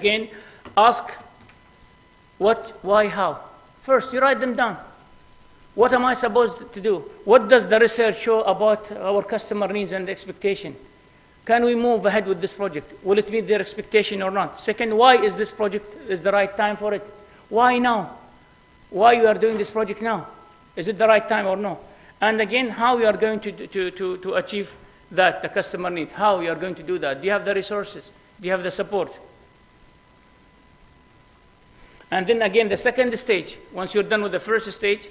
Again, ask what, why, how. First, you write them down. What am I supposed to do? What does the research show about our customer needs and expectation? Can we move ahead with this project? Will it meet their expectation or not? Second, why is this project is the right time for it? Why now? Why you are doing this project now? Is it the right time or no? And again, how you are going to achieve that, the customer need. How you are going to do that? Do you have the resources? Do you have the support? And then again, the second stage, once you're done with the first stage,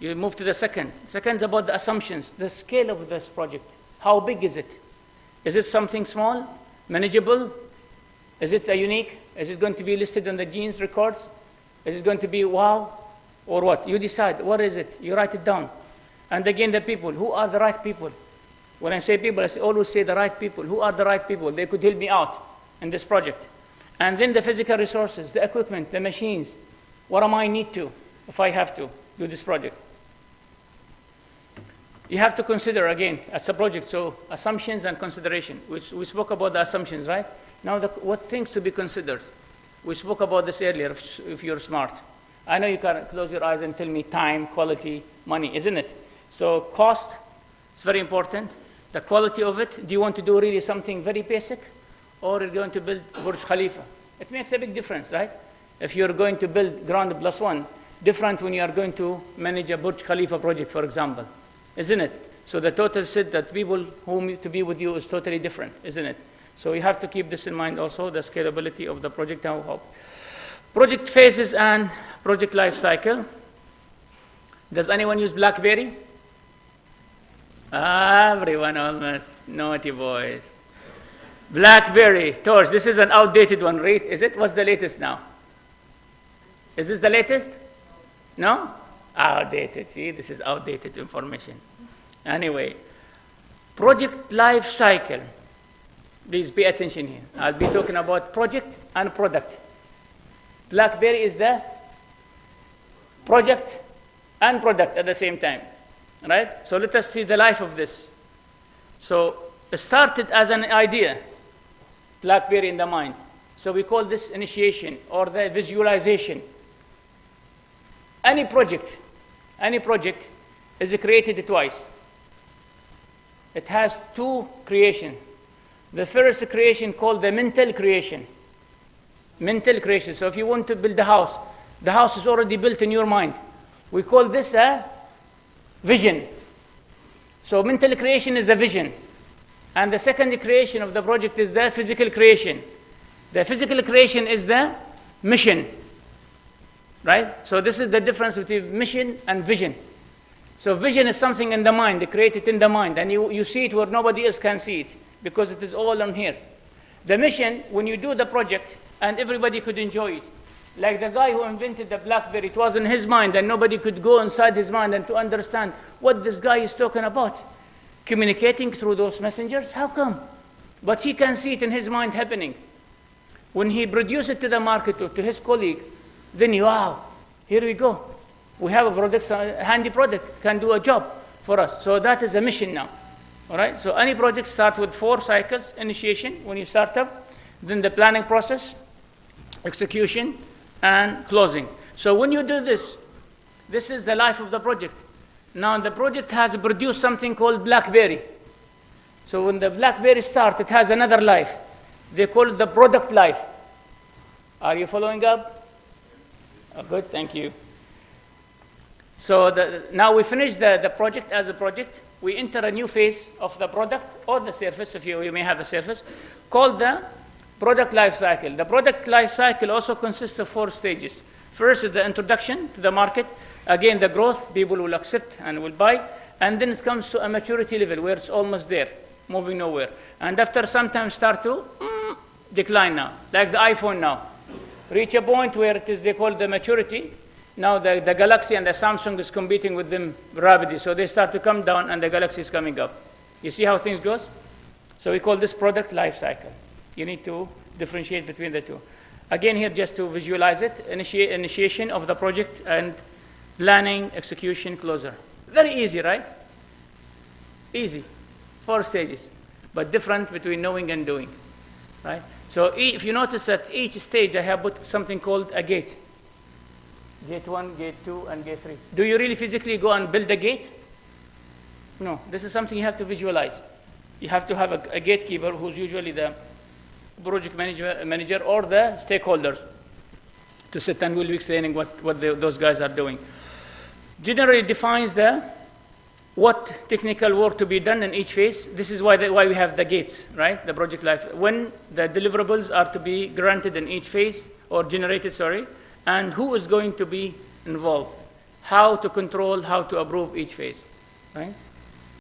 you move to the second. Second is about the assumptions, the scale of this project. How big is it? Is it something small, manageable? Is it a unique? Is it going to be listed on the genes records? Is it going to be wow? Or what? You decide, what is it? You write it down. And again, the people. Who are the right people? When I say people, I always say the right people. Who are the right people? They could help me out in this project. And then the physical resources, the equipment, the machines. What am I need to, if I have to, do this project? You have to consider, again, as a project, so assumptions and consideration. We spoke about the assumptions, right? Now, what things to be considered? We spoke about this earlier, if you're smart. I know you can close your eyes and tell me time, quality, money, isn't it? So cost is very important. The quality of it, do you want to do really something very basic? Or you're going to build Burj Khalifa? It makes a big difference, right? If you're going to build ground plus one, different when you are going to manage a Burj Khalifa project, for example, isn't it? So the total set that people whom to be with you is totally different, isn't it? So you have to keep this in mind also, the scalability of the project. Project phases and project life cycle. Does anyone use BlackBerry? Everyone almost, naughty boys. BlackBerry, Torch, this is an outdated one, right? Is it? What's the latest now? Is this the latest? No? Outdated, see, this is outdated information. Anyway, project life cycle. Please pay attention here. I'll be talking about project and product. BlackBerry is the project and product at the same time, right? So let us see the life of this. So it started as an idea, BlackBerry in the mind. So we call this initiation or the visualization. Any project is created twice. It has two creations. The first creation called the mental creation. Mental creation. So if you want to build a house, the house is already built in your mind. We call this a vision. So mental creation is the vision. And the second creation of the project is the physical creation. The physical creation is the mission. Right? So this is the difference between mission and vision. So vision is something in the mind, created in the mind, and you see it where nobody else can see it, because it is all on here. The mission, when you do the project, and everybody could enjoy it. Like the guy who invented the BlackBerry, it was in his mind, and nobody could go inside his mind and to understand what this guy is talking about. Communicating through those messengers, how come? But he can see it in his mind happening. When he produced it to the market or to his colleague, then wow, here we go. We have a product, a handy product, can do a job for us. So that is a mission now. All right, so any project starts with 4 cycles: initiation, when you start up, then the planning process, execution, and closing. So when you do this, this is the life of the project. Now the project has produced something called BlackBerry. So when the BlackBerry starts, it has another life. They call it the product life. Are you following up? Oh, good, thank you. So now we finish the project as a project. We enter a new phase of the product or the service, if you may have a service, called the product life cycle. The product life cycle also consists of 4 stages. First is the introduction to the market. Again, the growth, people will accept and will buy. And then it comes to a maturity level where it's almost there, moving nowhere. And after some time start to decline now, like the iPhone now. Reach a point where it is, they call the maturity. Now the Galaxy and the Samsung is competing with them rapidly. So they start to come down and the Galaxy is coming up. You see how things goes? So we call this product life cycle. You need to differentiate between the two. Again here, just to visualize it, initiation of the project and planning, execution, closure. Very easy, right? Easy. 4 stages, but different between knowing and doing. right? So if you notice at each stage, I have put something called a gate. Gate 1, gate 2, and gate 3. Do you really physically go and build a gate? No, this is something you have to visualize. You have to have a gatekeeper who's usually the project manager or the stakeholders to sit and will be explaining what those guys are doing. Generally defines what technical work to be done in each phase. This is why we have the gates, right? The project life. When the deliverables are to be granted in each phase, or generated, sorry, and who is going to be involved, how to control, how to approve each phase, right?